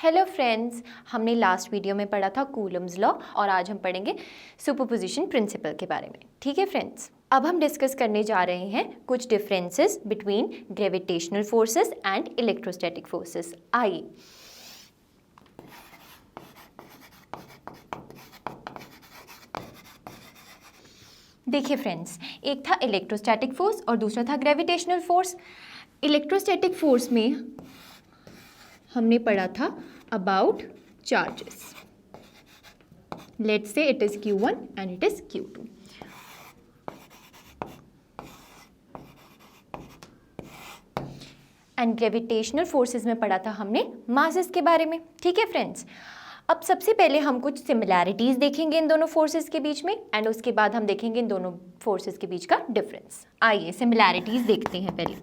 Hello friends, हमने last video में पढ़ा था कूलम्स लॉ और आज हम पढ़ेंगे सुपरपोजिशन प्रिंसिपल के बारे में। ठीक है फ्रेंड्स, अब हम डिस्कस करने जा रहे हैं कुछ differences between gravitational forces and electrostatic forces. आइए देखिए फ्रेंड्स, एक था इलेक्ट्रोस्टैटिक फोर्स और दूसरा था ग्रेविटेशनल फोर्स। इलेक्ट्रोस्टैटिक फोर्स में हमने पढ़ा था about charges. Let's say it is Q1 and it is Q2। And gravitational forces में पढ़ा था हमने मासेस के बारे में। ठीक है फ्रेंड्स, अब सबसे पहले हम कुछ सिमिलैरिटीज देखेंगे इन दोनों फोर्सेस के बीच में एंड उसके बाद हम देखेंगे इन दोनों फोर्सेस के बीच का डिफरेंस। आइए सिमिलैरिटीज देखते हैं पहले।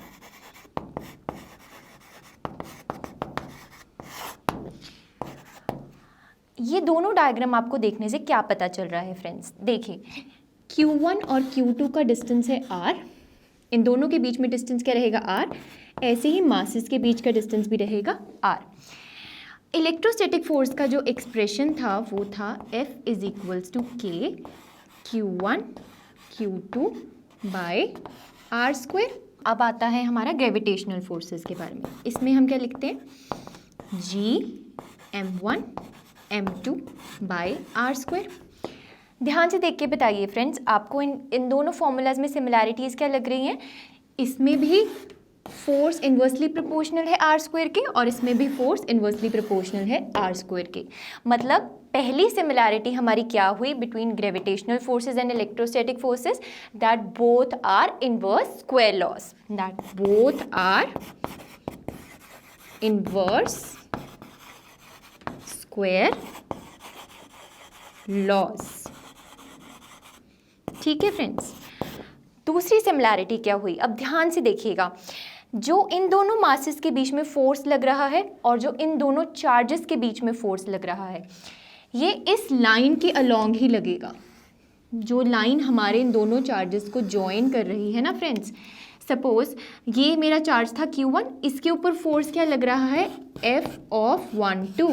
ये दोनों डायग्राम आपको देखने से क्या पता चल रहा है फ्रेंड्स? देखिए, Q1 और Q2 का डिस्टेंस है R, इन दोनों के बीच में डिस्टेंस क्या रहेगा? R। ऐसे ही मासेस के बीच का डिस्टेंस भी रहेगा R। इलेक्ट्रोस्टैटिक फोर्स का जो एक्सप्रेशन था वो था F is equals to K Q1 Q2 by R square. अब आता है हमारा ग्रेविटेशनल फोर्सेस के बारे में। इसमें हम क्या लिखते हैं? G M1 M2 by R square. ध्यान से देख के बताइए फ्रेंड्स, आपको इन दोनों फॉर्मूलाज में सिमिलैरिटीज़ क्या लग रही हैं? इसमें भी फोर्स इन्वर्सली प्रोपोर्शनल है R स्क्वायर के और इसमें भी फोर्स इन्वर्सली प्रोपोर्शनल है R स्क्वायर के। मतलब पहली सिमिलैरिटी हमारी क्या हुई between gravitational forces and electrostatic forces? That both are inverse square laws. That both are inverse square laws. ठीक है फ्रेंड्स, दूसरी सिमिलैरिटी क्या हुई? अब ध्यान से देखिएगा, जो इन दोनों मासेस के बीच में फोर्स लग रहा है और जो इन दोनों चार्जेस के बीच में फोर्स लग रहा है, ये इस लाइन के अलोंग ही लगेगा। जो लाइन हमारे इन दोनों चार्जेस को ज्वाइन कर रही है ना फ्रेंड्स, सपोज ये मेरा चार्ज था Q1, इसके ऊपर फोर्स क्या लग रहा है? F ऑफ 1 2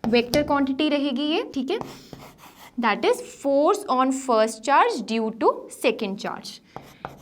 वेक्टर क्वांटिटी रहेगी ये। ठीक है, that is force on first charge due to second charge.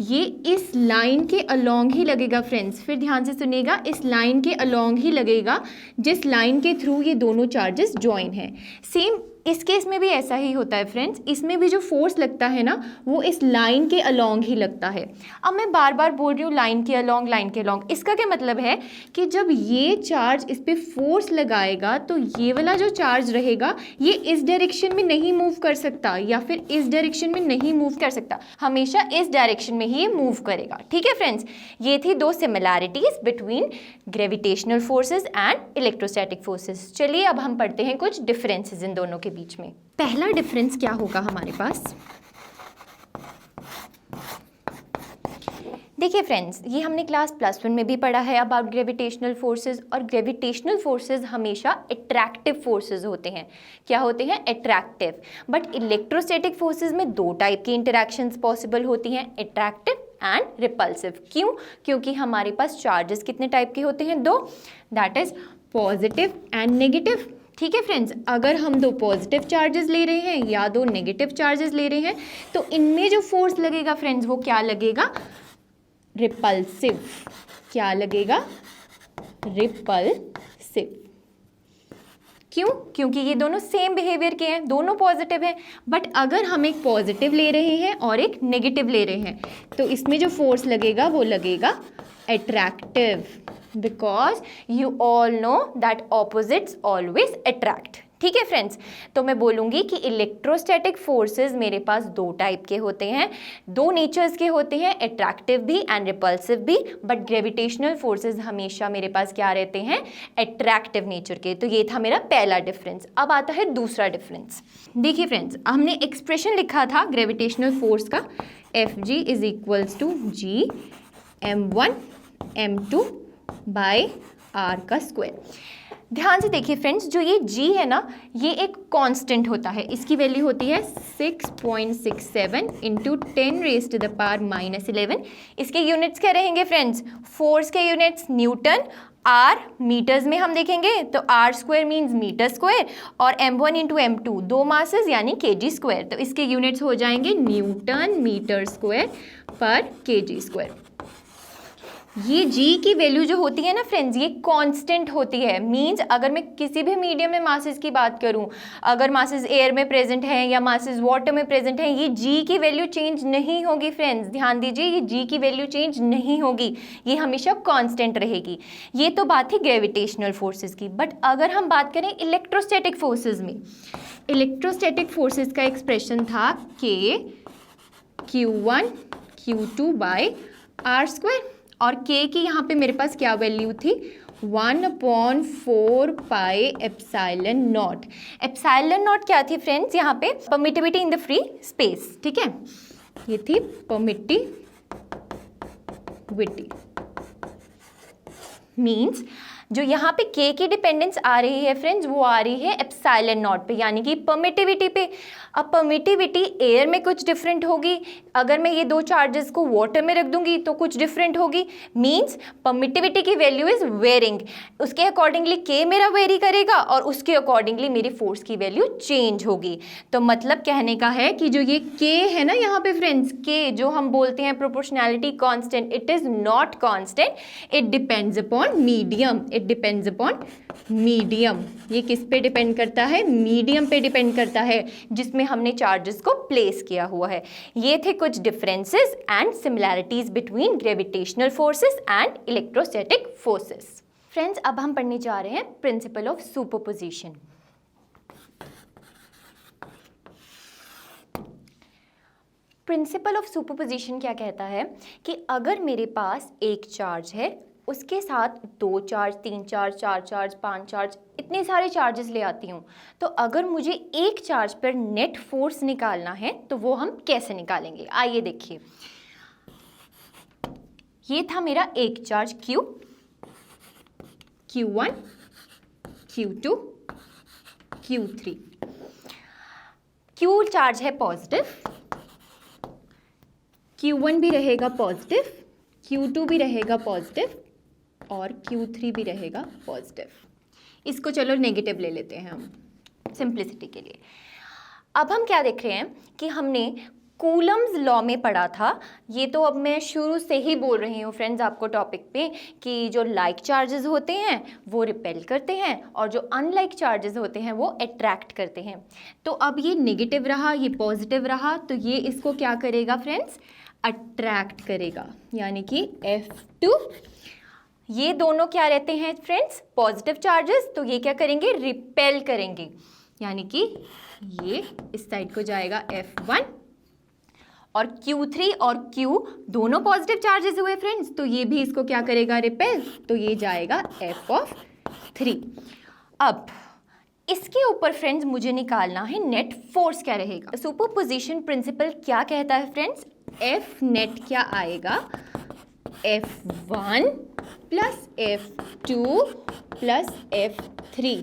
ये इस लाइन के अलोंग ही लगेगा फ्रेंड्स। फिर ध्यान से सुनिएगा, इस लाइन के अलोंग ही लगेगा जिस लाइन के थ्रू ये दोनों चार्जेस ज्वाइन हैं। सेम इस केस में भी ऐसा ही होता है फ्रेंड्स। इसमें भी जो फोर्स लगता है ना, वो इस लाइन के अलोंग ही लगता है। अब मैं बार बार बोल रही हूँ लाइन के अलोंग, लाइन के अलोंग। इसका क्या मतलब है कि जब ये चार्ज इस पर फोर्स लगाएगा तो ये वाला जो चार्ज रहेगा ये इस डायरेक्शन में नहीं मूव कर सकता या फिर इस डायरेक्शन में नहीं मूव कर सकता, हमेशा इस डायरेक्शन में ही मूव करेगा। ठीक है फ्रेंड्स, ये थी दो similarities between gravitational forces and electrostatic forces. चलिए अब हम पढ़ते हैं कुछ डिफरेंसेस इन दोनों के बीच में। पहला डिफरेंस क्या होगा हमारे पास? देखिए फ्रेंड्स, ये हमने क्लास +1 में भी पढ़ा है अबाउट ग्रेविटेशनल फोर्सेस। और ग्रेविटेशनल फोर्सेस हमेशा अट्रैक्टिव फोर्सेस होते हैं। क्या होते हैं? अट्रैक्टिव। बट इलेक्ट्रोस्टैटिक फोर्सेस में दो टाइप की इंटरैक्शंस पॉसिबल होती हैं, अट्रैक्टिव एंड रिपल्सिव। क्यों? क्योंकि हमारे पास चार्जेस कितने टाइप के होते हैं? दो, that is positive and negative. ठीक है फ्रेंड्स, अगर हम दो पॉजिटिव चार्जेस ले रहे हैं या दो नेगेटिव चार्जेस ले रहे हैं तो इनमें जो फोर्स लगेगा फ्रेंड्स वो क्या लगेगा? रिपल्सिव। क्या लगेगा? रिपल्सिव। क्यों? क्योंकि ये दोनों सेम बिहेवियर के हैं, दोनों पॉजिटिव हैं। बट अगर हम एक पॉजिटिव ले रहे हैं और एक नेगेटिव ले रहे हैं तो इसमें जो फोर्स लगेगा वो लगेगा attractive, because you all know that opposites always attract. ठीक है फ्रेंड्स, तो मैं बोलूँगी कि इलेक्ट्रोस्टैटिक फोर्सेस मेरे पास दो टाइप के होते हैं, दो नेचर्स के होते हैं, अट्रैक्टिव भी एंड रिपल्सिव भी। बट ग्रेविटेशनल फोर्सेस हमेशा मेरे पास क्या रहते हैं? अट्रैक्टिव नेचर के। तो ये था मेरा पहला डिफरेंस। अब आता है दूसरा डिफरेंस। देखिए फ्रेंड्स, हमने एक्सप्रेशन लिखा था ग्रेविटेशनल फोर्स का, Fg is equals to G M1 M2 by R का स्क्वायर। ध्यान से देखिए फ्रेंड्स, जो ये G है ना, ये एक कांस्टेंट होता है। इसकी वैल्यू होती है 6.67 इंटू 10⁻⁻11। इसके यूनिट्स क्या रहेंगे फ्रेंड्स? फोर्स के यूनिट्स न्यूटन R मीटर्स में हम देखेंगे तो R स्क्वायर मीन्स मीटर स्क्वायर, और M1 इंटू M2 दो मासेस यानी kg स्क्वायर, तो इसके यूनिट्स हो जाएंगे न्यूटन मीटर स्क्वायर पर kg स्क्वायर। ये G की वैल्यू जो होती है ना फ्रेंड्स, ये कांस्टेंट होती है। मींस अगर मैं किसी भी मीडियम में मासेस की बात करूं, अगर मासेस एयर में प्रेजेंट हैं या मासेस वाटर में प्रेजेंट हैं, ये G की वैल्यू चेंज नहीं होगी फ्रेंड्स, ध्यान दीजिए, ये G की वैल्यू चेंज नहीं होगी, ये हमेशा कांस्टेंट रहेगी। ये तो बात थी ग्रेविटेशनल फोर्सेस की। बट अगर हम बात करें इलेक्ट्रोस्टैटिक फोर्सेस में, इलेक्ट्रोस्टैटिक फोर्सेस का एक्सप्रेशन था K Q1 Q2 by R square, और K की यहाँ पे मेरे पास क्या वैल्यू थी, 1/4 pi epsilon not. Epsilon not क्या थी फ्रेंड्स, यहाँ पे permittivity in the free space, ठीक है, ये थी परमिटिविटी। मीन्स जो यहाँ पे K की डिपेंडेंस आ रही है फ्रेंड्स, वो आ रही है एप्सिलॉन नॉट पे, यानी कि परमिटिविटी पे। अब परमिटिविटी एयर में कुछ डिफरेंट होगी, अगर मैं ये दो चार्जेस को वाटर में रख दूंगी तो कुछ डिफरेंट होगी। मींस परमिटिविटी की वैल्यू इज वेरिंग, उसके अकॉर्डिंगली K मेरा वेरी करेगा और उसके अकॉर्डिंगली मेरी फोर्स की वैल्यू चेंज होगी। तो मतलब कहने का है कि जो ये K है ना यहाँ पे फ्रेंड्स, K जो हम बोलते हैं proportionality constant, it is not constant, it depends upon medium, it depends upon medium. ये किस पे डिपेंड करता है, मीडियम पे डिपेंड करता है जिसमें हमने चार्जेस को प्लेस किया हुआ है। ये थे कुछ differences and similarities between gravitational forces and electrostatic forces. Friends, अब हम पढ़ने जा रहे हैं principal of superposition. Principal of superposition क्या कहता है कि अगर मेरे पास एक चार्ज है, उसके साथ 2 चार्ज, 3 चार्ज, 4 चार्ज, 5 चार्ज, इतने सारे चार्जेस ले आती हूँ, तो अगर मुझे एक चार्ज पर नेट फोर्स निकालना है तो वो हम कैसे निकालेंगे, आइए देखिए। ये था मेरा एक charge Q, Q1, Q2, Q3। Q charge है पॉजिटिव, Q1 भी रहेगा पॉजिटिव, Q2 भी रहेगा पॉजिटिव और Q3 भी रहेगा पॉजिटिव। इसको चलो नेगेटिव ले लेते हैं हम सिंप्लिसिटी के लिए। अब हम क्या देख रहे हैं कि हमने कूलम्स लॉ में पढ़ा था, ये तो अब मैं शुरू से ही बोल रही हूँ फ्रेंड्स आपको टॉपिक पे, कि जो लाइक चार्जेस होते हैं वो रिपेल करते हैं और जो अनलाइक चार्जेस होते हैं वो अट्रैक्ट करते हैं। तो अब ये नेगेटिव रहा, ये पॉजिटिव रहा, तो ये इसको क्या करेगा फ्रेंड्स, अट्रैक्ट करेगा, यानी कि F2। ये दोनों क्या रहते हैं फ्रेंड्स, पॉजिटिव चार्जेस, तो ये क्या करेंगे, रिपेल करेंगे, यानी कि ये इस साइड को जाएगा F1, और Q3 और Q दोनों पॉजिटिव चार्जेस हुए फ्रेंड्स, तो ये भी इसको क्या करेगा, रिपेल, तो ये जाएगा F3। अब इसके ऊपर फ्रेंड्स मुझे निकालना है नेट फोर्स क्या रहेगा। सुपरपोजिशन प्रिंसिपल क्या कहता है फ्रेंड्स, F नेट क्या आएगा, F1 plus F2 plus F3,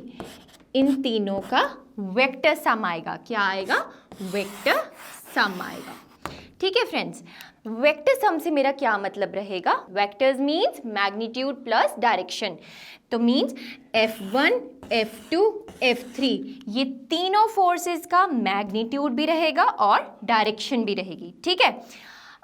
इन तीनों का वेक्टर सम आएगा। क्या आएगा, वेक्टर सम आएगा। ठीक है फ्रेंड्स, वेक्टर सम से मेरा क्या मतलब रहेगा, vectors means magnitude plus direction, तो मीन्स F1, F2, F3 ये तीनों फोर्सेस का मैग्नीट्यूड भी रहेगा और डायरेक्शन भी रहेगी। ठीक है,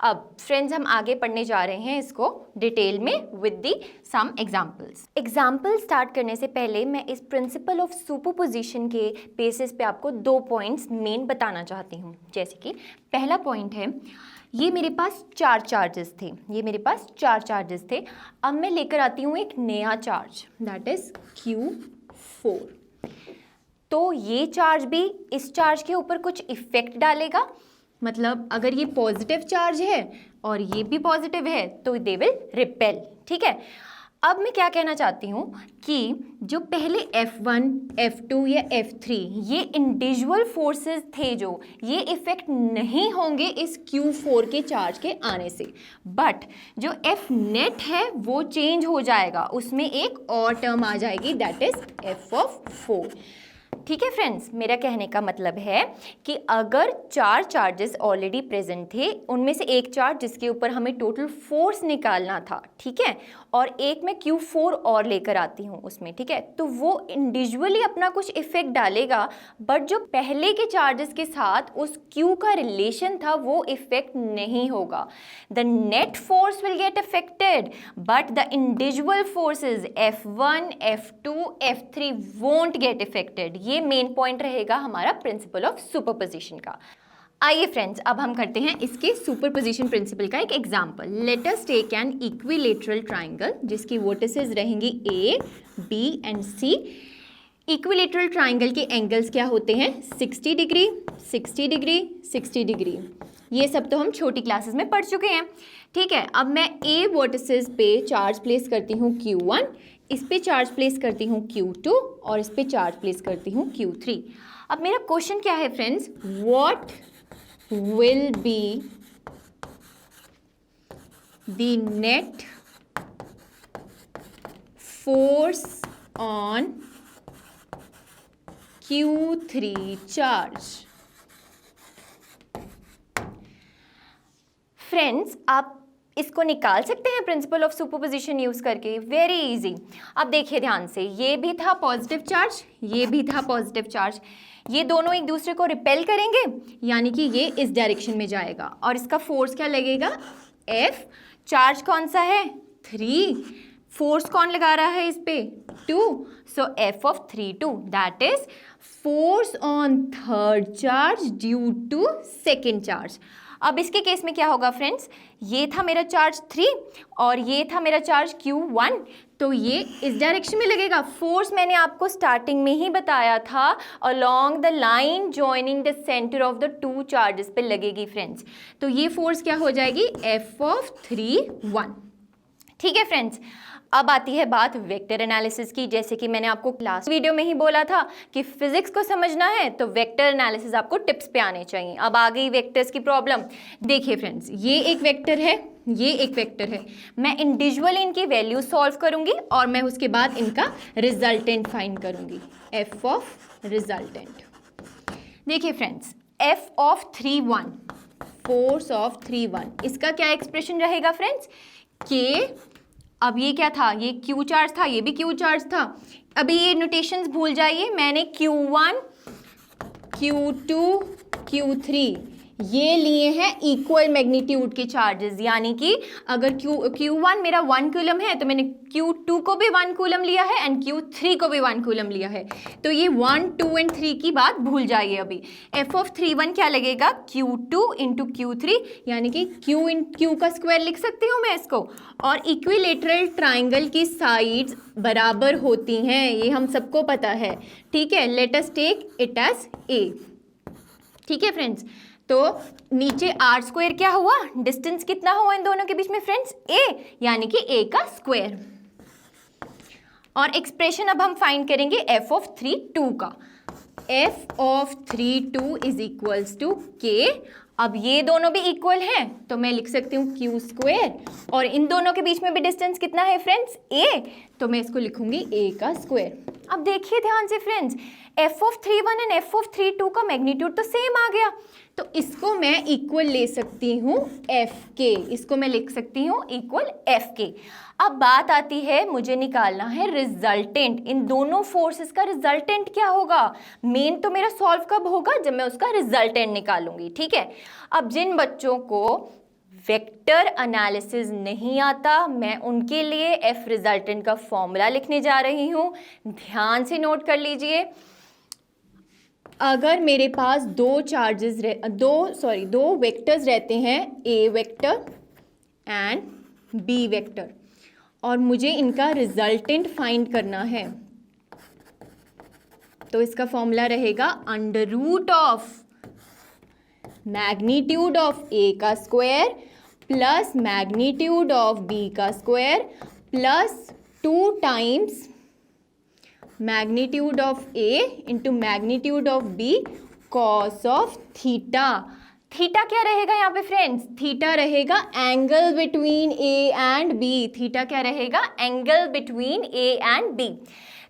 अब फ्रेंड्स हम आगे पढ़ने जा रहे हैं इसको डिटेल में with the some examples. Example start करने से पहले मैं इस प्रिंसिपल ऑफ सुपरपोजिशन के बेसिस पे आपको 2 पॉइंट्स मेन बताना चाहती हूँ। जैसे कि पहला पॉइंट है, ये मेरे पास 4 चार्जेस थे, ये मेरे पास 4 चार्जेस थे। अब मैं लेकर आती हूँ एक नया चार्ज, दैट इज Q4। तो ये चार्ज भी इस चार्ज के ऊपर कुछ इफेक्ट डालेगा, मतलब अगर ये पॉजिटिव चार्ज है और ये भी पॉजिटिव है तो दे विल रिपेल। ठीक है, अब मैं क्या कहना चाहती हूँ कि जो पहले F1, F2 या F3 ये इंडिविजुअल फोर्सेस थे, जो ये इफेक्ट नहीं होंगे इस Q4 के चार्ज के आने से, बट जो F नेट है वो चेंज हो जाएगा, उसमें एक और टर्म आ जाएगी, दैट इज F4। ठीक है फ्रेंड्स, मेरा कहने का मतलब है कि अगर 4 चार्जेस ऑलरेडी प्रेजेंट थे, उनमें से एक चार्ज जिसके ऊपर हमें टोटल फोर्स निकालना था, ठीक है, और एक मैं Q4 और लेकर आती हूँ उसमें, ठीक है, तो वो इंडिविजुअली अपना कुछ इफेक्ट डालेगा, बट जो पहले के चार्जेस के साथ उस Q का रिलेशन था वो इफेक्ट नहीं होगा। The net force will get affected but the individual forces F1, F2, F3 won't get affected. ये मेन पॉइंट रहेगा हमारा प्रिंसिपल ऑफ सुपरपोजिशन का। आइए फ्रेंड्स, अब हम करते हैं इसके सुपरपोजिशन प्रिंसिपल का एक example. Let us take an equilateral triangle जिसकी वर्टिसेस रहेंगी A, B and C। Equilateral triangle के एंगल्स क्या होते हैं? 60 डिग्री, 60 डिग्री, 60 डिग्री। ये सब तो हम छोटी क्लासेस में पढ़ चुके हैं, ठीक है। अब मैं A वर्टिसेस पे चार्ज प्लेस करती हूँ Q1, इस पे चार्ज प्लेस करती हूँ Q2 और इस पे चार्ज प्लेस करती हूँ Q3। अब मेरा क्वेश्चन क्या है friends? What will be the net force on Q3 charge? Friends, आप इसको निकाल सकते हैं प्रिंसिपल ऑफ सुपरपोजिशन यूज करके, वेरी इजी। अब देखिए ध्यान से, ये भी था पॉजिटिव चार्ज, ये भी था पॉजिटिव चार्ज, ये दोनों एक दूसरे को रिपेल करेंगे, यानी कि ये इस डायरेक्शन में जाएगा और इसका फोर्स क्या लगेगा? F। चार्ज कौन सा है? 3। फोर्स कौन लगा रहा है इस पे? 2। So F of 3 2, that is force on third charge due to second charge. अब इसके केस में क्या होगा फ्रेंड्स? ये था मेरा चार्ज 3 और ये था मेरा चार्ज Q1, तो ये इस डायरेक्शन में लगेगा। फोर्स मैंने आपको स्टार्टिंग में ही बताया था, along the line joining the centre of the two charges पे लगेगी फ्रेंड्स। तो ये फोर्स क्या हो जाएगी? F of 3 1। ठीक है फ्रेंड्स, अब आती है बात वेक्टर एनालिसिस की। जैसे कि मैंने आपको क्लास वीडियो में ही बोला था कि फिजिक्स को समझना है तो वेक्टर एनालिसिस आपको टिप्स पे आने चाहिए। अब आ गई वेक्टर्स की प्रॉब्लम। देखिए फ्रेंड्स, ये एक वेक्टर है, ये एक वेक्टर है। मैं इंडिविजुअली इनकी वैल्यू सॉल्व करूंगी और मैं उसके बाद इनका रिजल्टेंट फाइंड करूंगी, एफ ऑफ रिजल्टेंट। देखिए friends, F of 3 1, force of 3 1, इसका क्या एक्सप्रेशन रहेगा फ्रेंड्स? के, अब ये क्या था? ये Q चार्ज था, ये भी Q चार्ज था। अभी ये नोटेशंस भूल जाइए, मैंने Q1, Q2, Q3 ये लिए हैं इक्वल मैग्नीट्यूड के चार्जेस, यानी कि अगर Q1 मेरा 1 कूलम है तो मैंने Q2 को भी 1 कूलम लिया है एंड Q3 को भी 1 कूलम लिया है। तो ये 1, 2 एंड 3 की बात भूल जाइए। अभी F of 3 1 क्या लगेगा? Q2 इंटू Q3, यानी कि Q इन Q का स्क्वायर लिख सकती हूँ मैं इसको। और इक्विलेटरल ट्राइंगल की साइड्स बराबर होती हैं, ये हम सबको पता है, ठीक है। Let us take it as A। ठीक है फ्रेंड्स, तो नीचे R² क्या हुआ? डिस्टेंस कितना हुआ इन दोनों के बीच में फ्रेंड्स? A, यानी कि A का स्क्वायर। और एक्सप्रेशन अब हम फाइंड करेंगे F of 3 2 का। F of 3 2 is equals to K। अब ये दोनों भी इक्वल हैं तो मैं लिख सकती हूँ Q², और इन दोनों के बीच में भी डिस्टेंस कितना है फ्रेंड्स? A, तो मैं इसको लिखूंगी A का स्क्वायर। अब देखिए ध्यान से friends, F of 3 1 and F of 3 2 का मैग्नीट्यूड तो सेम आ गया, तो इसको मैं इक्वल ले सकती हूँ Fk, इसको मैं लिख सकती हूँ इक्वल Fk। अब बात आती है, मुझे निकालना है रिजल्टेंट। इन दोनों फोर्सेस का रिजल्टेंट क्या होगा? मेन तो मेरा सॉल्व कब होगा? जब मैं उसका रिजल्टेंट निकालूंगी, ठीक है। अब जिन बच्चों को वेक्टर एनालिसिस नहीं आता, मैं उनके लिए F रिजल्टेंट का फॉर्मूला लिखने जा रही हूँ, ध्यान से नोट कर लीजिए। अगर मेरे पास दो वेक्टर्स रहते हैं, A vector and B vector, और मुझे इनका रिजल्टेंट फाइंड करना है, तो इसका फॉर्मूला रहेगा under root of magnitude of A का square plus magnitude of B का square plus 2 times magnitude of A into magnitude of B cos of theta. Theta क्या रहेगा यहाँ पे फ्रेंड्स? थीटा रहेगा angle between A and B। Theta क्या रहेगा? Angle between A and B।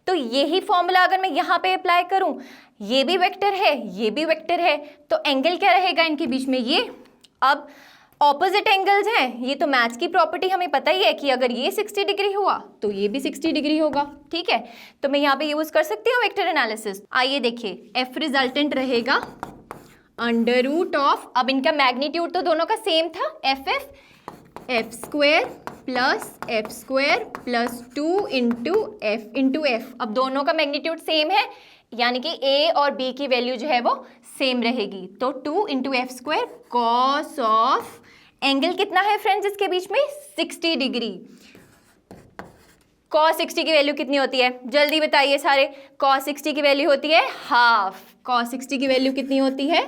तो यही फॉर्मूला अगर मैं यहाँ पे अप्लाई करूँ, ये भी वेक्टर है, ये भी वेक्टर है, तो एंगल क्या रहेगा इनके बीच में, ये। अब ऑपोजिट एंगल्स हैं, ये तो मैथ्स की प्रॉपर्टी हमें पता ही है कि अगर ये 60 डिग्री हुआ तो ये भी 60 डिग्री होगा, ठीक है। तो मैं यहाँ पे यूज कर सकती हूँ वेक्टर एनालिसिस। आइए देखिए, एफ रिजल्टेंट रहेगा अंडर रूट ऑफ, अब इनका मैग्नीट्यूड तो दोनों का सेम था, F square plus F square plus 2 into F. अब दोनों का मैग्नीट्यूड सेम है, यानी कि ए और बी की वैल्यू जो है वो सेम रहेगी, तो 2 into F square cos of, angle कितना है फ्रेंड्स इसके बीच में, 60 डिग्री। कॉस 60 की वैल्यू कितनी होती है, जल्दी बताइए सारे। कॉस 60 की वैल्यू होती है हाफ। कॉस 60 की वैल्यू कितनी होती है,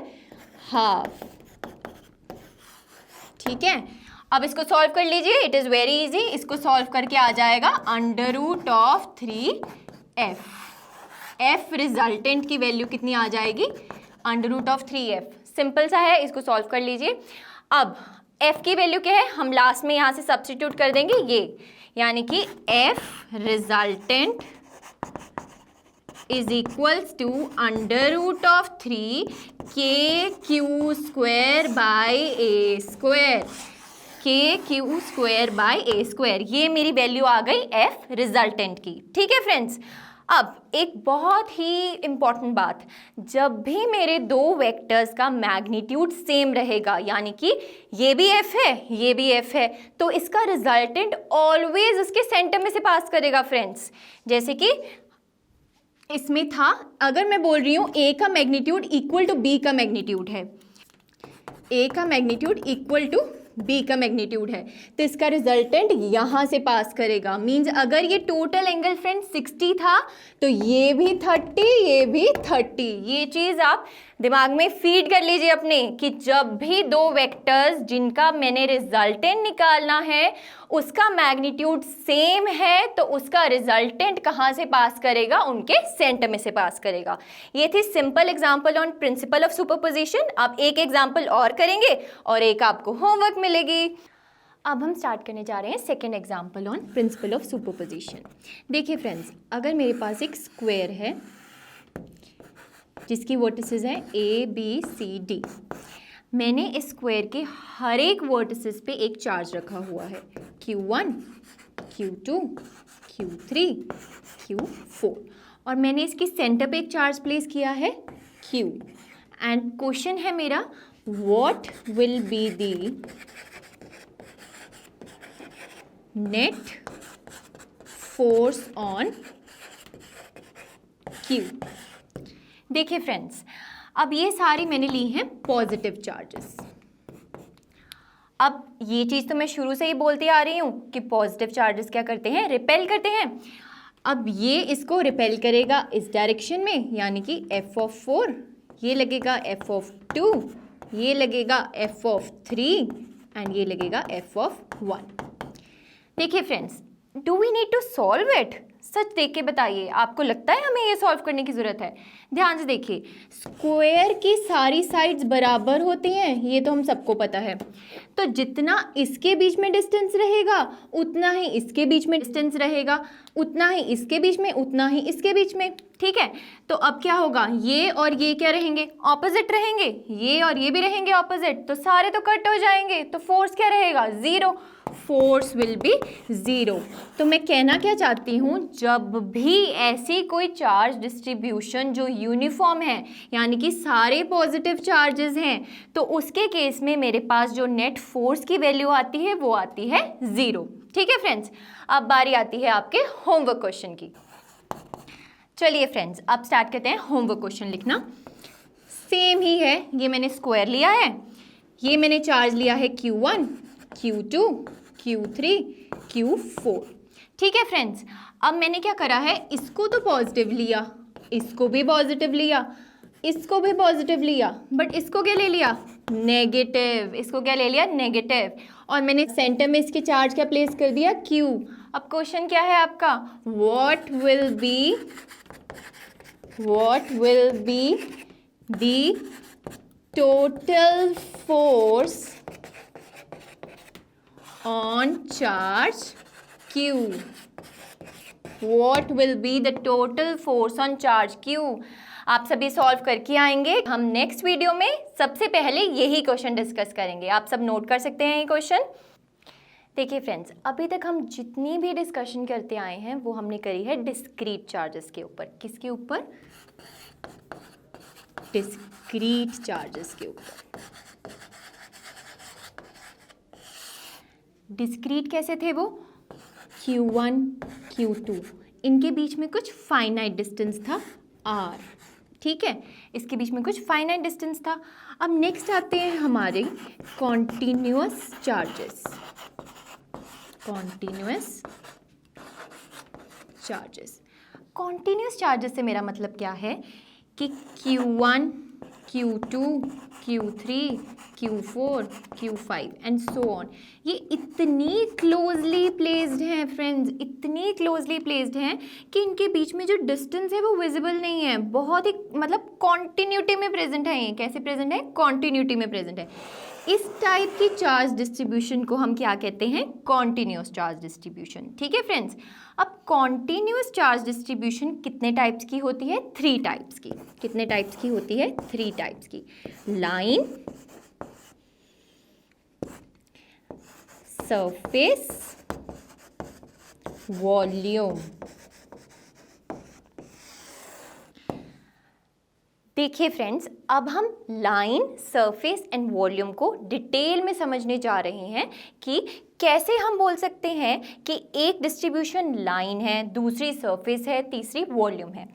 हाफ, ठीक है। अब इसको सॉल्व कर लीजिए, इट इज़ वेरी इजी। इसको सॉल्व करके आ जाएगा under root of 3f। f resultant की वैल्यू कितनी आ जाएगी, under root of 3f। Simple सा है, इसको सॉल्व कर लीजिए। अब f की वैल्यू क्या है, हम लास्ट में यहाँ से सब्स्टिट्यूट कर देंगे ये, यानी कि f resultant is equals to under root of 3 k q square by a square, k q square by a square. ये मेरी वैल्यू आ गई f रिजल्टेंट की, ठीक है फ्रेंड्स। अब एक बहुत ही इंपॉर्टेंट बात, जब भी मेरे दो वेक्टर्स का मैग्नीट्यूड सेम रहेगा, यानी कि ये भी f है, ये भी f है, तो इसका रिजल्टेंट ऑलवेज उसके सेंटर में से पास करेगा फ्रेंड्स। जैसे कि इसमें था, अगर मैं बोल रही हूँ a का मैग्नीट्यूड इक्वल टू b का मैग्नीट्यूड है, a का मैग्नीट्यूड इक्वल टू b का मैग्नीट्यूड है, तो इसका रिजल्टेंट यहाँ से पास करेगा। मींस अगर ये टोटल एंगल फ्रेंड्स 60 था तो ये भी 30, ये भी 30। ये चीज़ आप दिमाग में फीड कर लीजिए अपने, कि जब भी दो वेक्टर्स जिनका मैंने रिजल्टेंट निकालना है उसका मैग्नीट्यूड सेम है, तो उसका रिजल्टेंट कहाँ से पास करेगा, उनके सेंटर में से पास करेगा। ये थी simple example on principal of superposition. आप एक एग्जांपल और करेंगे और एक आपको होमवर्क मिलेगी। अब हम स्टार्ट करने जा रहे हैं second example on principal of superposition. देखिए फ्रेंड्स, अगर मेरे पास एक स्क्वायर है जिसकी वर्टिसेस हैं ए बी सी डी, मैंने इस स्क्वायर के हर एक वर्टिसेस पे एक चार्ज रखा हुआ है, Q1, Q2, Q3, Q4, और मैंने इसकी सेंटर पे एक चार्ज प्लेस किया है Q। एंड क्वेश्चन है मेरा, what will be the net force on Q। देखिए फ्रेंड्स, अब ये सारी मैंने ली हैं पॉजिटिव चार्जेस। अब ये चीज़ तो मैं शुरू से ही बोलती आ रही हूँ कि पॉजिटिव चार्जेस क्या करते हैं, रिपेल करते हैं। अब ये इसको रिपेल करेगा इस डायरेक्शन में, यानी कि f(4), ये लगेगा f(2), ये लगेगा f(3) एंड ये लगेगा f(1). देखिए friends, do we need to solve it? सच देख के बताइए, आपको लगता है हमें ये सॉल्व करने की ज़रूरत है? ध्यान से देखिए, स्क्वायर की सारी साइड्स बराबर होती हैं, ये तो हम सबको पता है। तो जितना इसके बीच में डिस्टेंस रहेगा उतना ही इसके बीच में डिस्टेंस रहेगा, उतना ही इसके बीच में, उतना ही इसके बीच में, ठीक है। तो अब क्या होगा, ये और ये क्या रहेंगे, ऑपोजिट रहेंगे, ये और ये भी रहेंगे ऑपोजिट, तो सारे तो कट हो जाएंगे, तो फोर्स क्या रहेगा, zero. Force will be zero. तो मैं कहना क्या चाहती हूँ, जब भी ऐसी कोई चार्ज डिस्ट्रीब्यूशन जो यूनिफॉर्म है, यानी कि सारे पॉजिटिव चार्जेस हैं, तो उसके केस में मेरे पास जो नेट फोर्स की वैल्यू आती है वो आती है ज़ीरो, ठीक है फ्रेंड्स। अब बारी आती है आपके होमवर्क क्वेश्चन की। चलिए फ्रेंड्स, अब स्टार्ट करते हैं होमवर्क क्वेश्चन लिखना। सेम ही है, ये मैंने स्क्वायर लिया है, ये मैंने चार्ज लिया है Q1, Q2, Q3, Q4, ठीक है फ्रेंड्स। अब मैंने क्या करा है, इसको तो पॉजिटिव लिया, इसको भी पॉजिटिव लिया, इसको भी पॉजिटिव लिया, बट इसको क्या ले लिया, नेगेटिव। इसको क्या ले लिया, नेगेटिव। और मैंने सेंटर में इसके चार्ज क्या प्लेस कर दिया, Q। अब क्वेश्चन क्या है आपका, what will be the total force on charge Q। What will be the total force on charge Q? आप सभी सॉल्व करके आएंगे। हम नेक्स्ट वीडियो में सबसे पहले यही क्वेश्चन डिस्कस करेंगे। आप सब नोट कर सकते हैं ये क्वेश्चन। देखिए फ्रेंड्स, अभी तक हम जितनी भी डिस्कशन करते आए हैं वो हमने करी है डिस्क्रीट चार्जेस के ऊपर। किसके ऊपर? डिस्क्रीट चार्जेस के ऊपर। डिस्क्रीट कैसे थे वो? Q1, Q2, इनके बीच में कुछ फाइनाइट डिस्टेंस था R, ठीक है, इसके बीच में कुछ फाइनाइट डिस्टेंस था। अब नेक्स्ट आते हैं हमारे continuous charges. Continuous charges, continuous charges से मेरा मतलब क्या है कि Q1, Q2, Q3, Q4, Q5 and so on, ये इतनी क्लोजली प्लेस्ड हैं फ्रेंड्स, इतनी क्लोजली प्लेस्ड हैं कि इनके बीच में जो डिस्टेंस है वो विजिबल नहीं है। बहुत ही मतलब कॉन्टिन्यूटी में प्रेजेंट है। ये कैसे प्रेजेंट है? कॉन्टिन्यूटी में प्रेजेंट है। इस टाइप की चार्ज डिस्ट्रीब्यूशन को हम क्या कहते हैं? Continuous charge distribution. ठीक है फ्रेंड्स। अब कॉन्टिन्यूअस चार्ज डिस्ट्रीब्यूशन कितने टाइप्स की होती है? 3 टाइप्स की। कितने टाइप्स की होती है? 3 टाइप्स की। Line, surface, volume. देखिए फ्रेंड्स, अब हम लाइन, सरफेस एंड वॉल्यूम को डिटेल में समझने जा रहे हैं कि कैसे हम बोल सकते हैं कि एक डिस्ट्रीब्यूशन लाइन है, दूसरी सरफेस है, तीसरी वॉल्यूम है।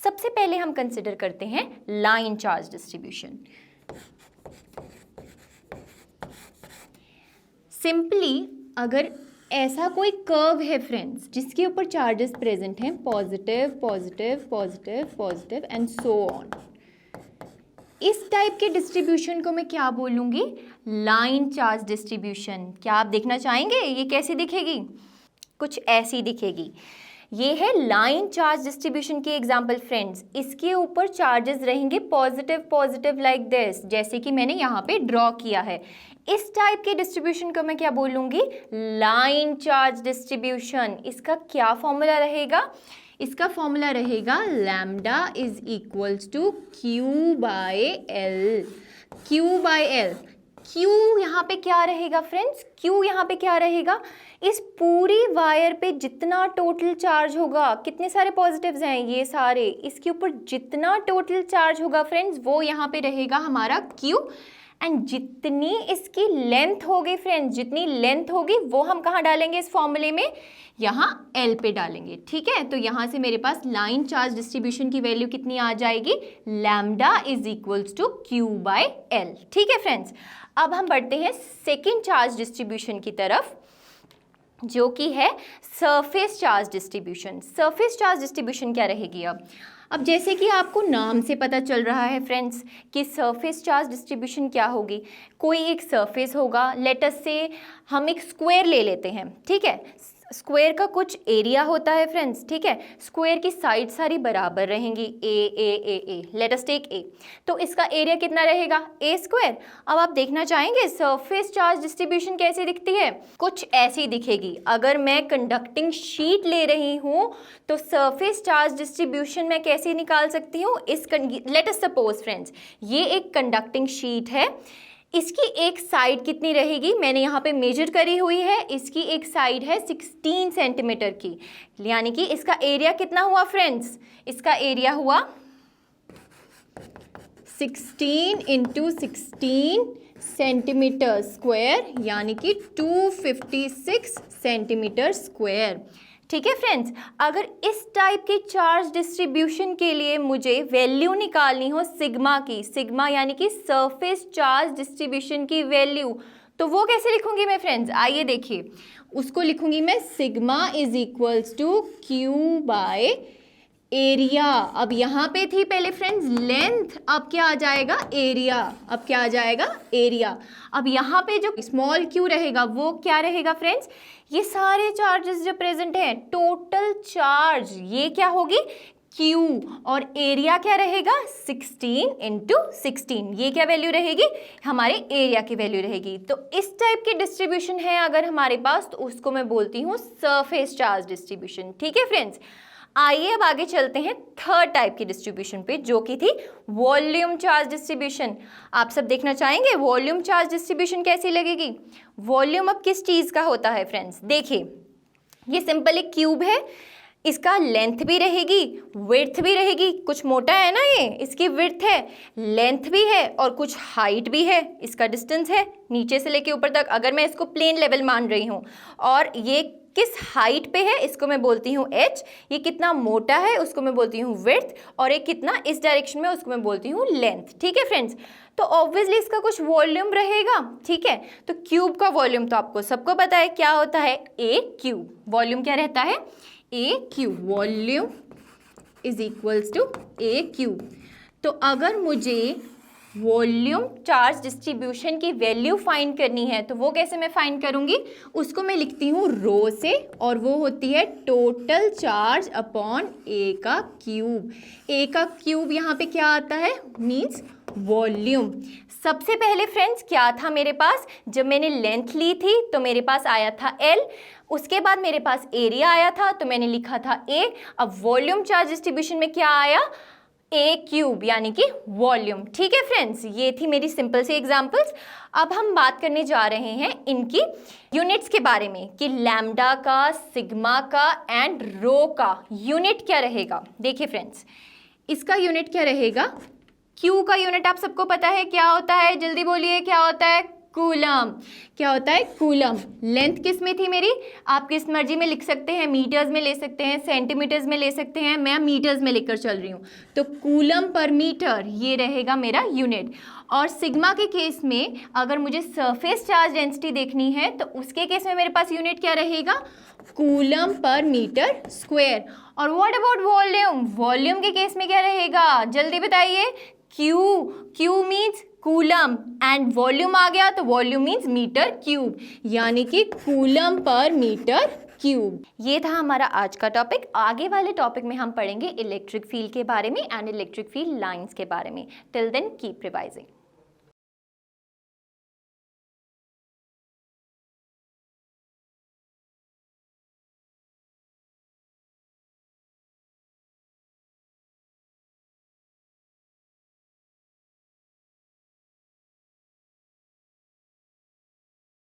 सबसे पहले हम कंसिडर करते हैं लाइन चार्ज डिस्ट्रीब्यूशन। सिंपली अगर ऐसा कोई कर्व है फ्रेंड्स जिसके ऊपर चार्जेस प्रेजेंट हैं, positive positive positive positive and so on, इस टाइप के डिस्ट्रीब्यूशन को मैं क्या बोलूँगी? Line charge distribution. क्या आप देखना चाहेंगे ये कैसी दिखेगी? कुछ ऐसी दिखेगी। ये है लाइन चार्ज डिस्ट्रीब्यूशन की एग्जांपल फ्रेंड्स। इसके ऊपर चार्जेस रहेंगे पॉजिटिव पॉजिटिव लाइक दिस, जैसे कि मैंने यहाँ पे ड्रॉ किया है। इस टाइप के डिस्ट्रीब्यूशन को मैं क्या बोलूँगी? Line charge distribution. इसका क्या फॉर्मूला रहेगा? इसका फॉर्मूला रहेगा lambda is equals to Q by L. Q by L. Q यहाँ पे क्या रहेगा फ्रेंड्स? क्यू यहाँ पे क्या रहेगा? इस पूरी वायर पे जितना टोटल चार्ज होगा, कितने सारे पॉजिटिव्स हैं ये सारे, इसके ऊपर जितना टोटल चार्ज होगा फ्रेंड्स वो यहाँ पे रहेगा हमारा क्यू। एंड जितनी इसकी लेंथ होगी फ्रेंड्स, जितनी लेंथ होगी वो हम कहाँ डालेंगे इस फॉर्मूले में? यहाँ एल पे डालेंगे। ठीक है, तो यहाँ से मेरे पास लाइन चार्ज डिस्ट्रीब्यूशन की वैल्यू कितनी आ जाएगी? Lambda is equals to Q by L. ठीक है फ्रेंड्स। अब हम बढ़ते हैं सेकेंड चार्ज डिस्ट्रीब्यूशन की तरफ, जो कि है surface charge distribution. Surface charge distribution क्या रहेगी? अब जैसे कि आपको नाम से पता चल रहा है फ्रेंड्स कि सरफेस चार्ज डिस्ट्रीब्यूशन क्या होगी। कोई एक सरफेस होगा, लेट अस से हम एक स्क्वायर ले लेते हैं। ठीक है, स्क्वायर का कुछ एरिया होता है फ्रेंड्स। ठीक है, स्क्वायर की साइड सारी बराबर रहेंगी, ए लेट अस टेक ए। तो इसका एरिया कितना रहेगा? ए स्क्वायर। अब आप देखना चाहेंगे सरफेस चार्ज डिस्ट्रीब्यूशन कैसी दिखती है? कुछ ऐसी दिखेगी। अगर मैं कंडक्टिंग शीट ले रही हूँ तो सरफेस चार्ज डिस्ट्रीब्यूशन मैं कैसे निकाल सकती हूँ? लेट अस सपोज फ्रेंड्स ये एक कंडक्टिंग शीट है, इसकी एक साइड कितनी रहेगी? मैंने यहाँ पे मेजर करी हुई है। इसकी एक साइड है 16 सेंटीमीटर की, यानी कि इसका एरिया कितना हुआ फ्रेंड्स? इसका एरिया हुआ 16 इंटू 16 सेंटीमीटर स्क्वायर, यानी कि 256 सेंटीमीटर स्क्वायर। ठीक है फ्रेंड्स। अगर इस टाइप के चार्ज डिस्ट्रीब्यूशन के लिए मुझे वैल्यू निकालनी हो सिग्मा की, सिग्मा यानी कि सरफेस चार्ज डिस्ट्रीब्यूशन की वैल्यू, तो वो कैसे लिखूंगी मैं फ्रेंड्स? आइए देखिए, उसको लिखूंगी मैं sigma is equals to Q by area. अब यहाँ पे थी पहले फ्रेंड्स लेंथ, अब क्या आ जाएगा? एरिया। अब क्या आ जाएगा? एरिया। अब यहाँ पे जो स्मॉल क्यू रहेगा वो क्या रहेगा फ्रेंड्स? ये सारे चार्जेस जो प्रेजेंट हैं, टोटल चार्ज, ये क्या होगी? Q और एरिया क्या रहेगा 16 इंटू 16, ये क्या वैल्यू रहेगी हमारे एरिया की वैल्यू रहेगी। तो इस टाइप की डिस्ट्रीब्यूशन है अगर हमारे पास तो उसको मैं बोलती हूँ सरफेस चार्ज डिस्ट्रीब्यूशन। ठीक है फ्रेंड्स, आइए अब आगे चलते हैं थर्ड टाइप की डिस्ट्रीब्यूशन पे जो कि थी वॉल्यूम चार्ज डिस्ट्रीब्यूशन। आप सब देखना चाहेंगे वॉल्यूम चार्ज डिस्ट्रीब्यूशन कैसी लगेगी। वॉल्यूम अब किस चीज़ का होता है फ्रेंड्स, देखिए ये सिंपल एक क्यूब है, इसका लेंथ भी रहेगी विड्थ भी रहेगी, कुछ मोटा है ना ये, इसकी विड्थ है लेंथ भी है और कुछ हाइट भी है, इसका डिस्टेंस है नीचे से लेके ऊपर तक। अगर मैं इसको प्लेन लेवल मान रही हूँ और ये किस हाइट पे है इसको मैं बोलती हूँ h, ये कितना मोटा है उसको मैं बोलती हूँ विड्थ और ये कितना इस डायरेक्शन में उसको मैं बोलती हूँ लेंथ। ठीक है फ्रेंड्स, तो ऑब्वियसली इसका कुछ वॉल्यूम रहेगा। ठीक है, तो क्यूब का वॉल्यूम तो आपको सबको पता है क्या होता है, ए क्यूब। वॉल्यूम क्या रहता है, a cube, volume is equals to a cube. तो अगर मुझे वॉल्यूम चार्ज डिस्ट्रीब्यूशन की वैल्यू फाइंड करनी है तो वो कैसे मैं फाइंड करूंगी, उसको मैं लिखती हूँ रो से और वो होती है टोटल चार्ज अपॉन ए का क्यूब। ए का क्यूब यहाँ पे क्या आता है, मीन्स वॉल्यूम। सबसे पहले फ्रेंड्स क्या था मेरे पास, जब मैंने लेंथ ली थी तो मेरे पास आया था L, उसके बाद मेरे पास एरिया आया था तो मैंने लिखा था A। अब वॉल्यूम चार्ज डिस्ट्रीब्यूशन में क्या आया, ए क्यूब यानी कि वॉल्यूम। ठीक है फ्रेंड्स, ये थी मेरी सिंपल सी एग्जांपल्स। अब हम बात करने जा रहे हैं इनकी यूनिट्स के बारे में कि लैम्डा का, सिग्मा का एंड रो का यूनिट क्या रहेगा। देखिए फ्रेंड्स, इसका यूनिट क्या रहेगा, क्यू का यूनिट आप सबको पता है क्या होता है, जल्दी बोलिए क्या होता है, कूलम। क्या होता है, कूलम। लेंथ किस में थी मेरी, आप किस मर्जी में लिख सकते हैं, मीटर्स में ले सकते हैं, सेंटीमीटर्स में ले सकते हैं, मैं मीटर्स में लेकर चल रही हूँ। तो कूलम पर मीटर ये रहेगा मेरा यूनिट। और सिग्मा के केस में अगर मुझे सरफेस चार्ज डेंसिटी देखनी है तो उसके केस में मेरे पास यूनिट क्या रहेगा, कूलम पर मीटर स्क्वायर। और व्हाट अबाउट वॉल्यूम, वॉल्यूम के केस में क्या रहेगा, जल्दी बताइए, q, q means coulomb and volume आ गया तो वॉल्यूम मीन्स मीटर क्यूब, यानी कि कूलम पर मीटर क्यूब। ये था हमारा आज का टॉपिक। आगे वाले टॉपिक में हम पढ़ेंगे इलेक्ट्रिक फील्ड के बारे में एंड इलेक्ट्रिक फील्ड लाइंस के बारे में। Till then keep revising.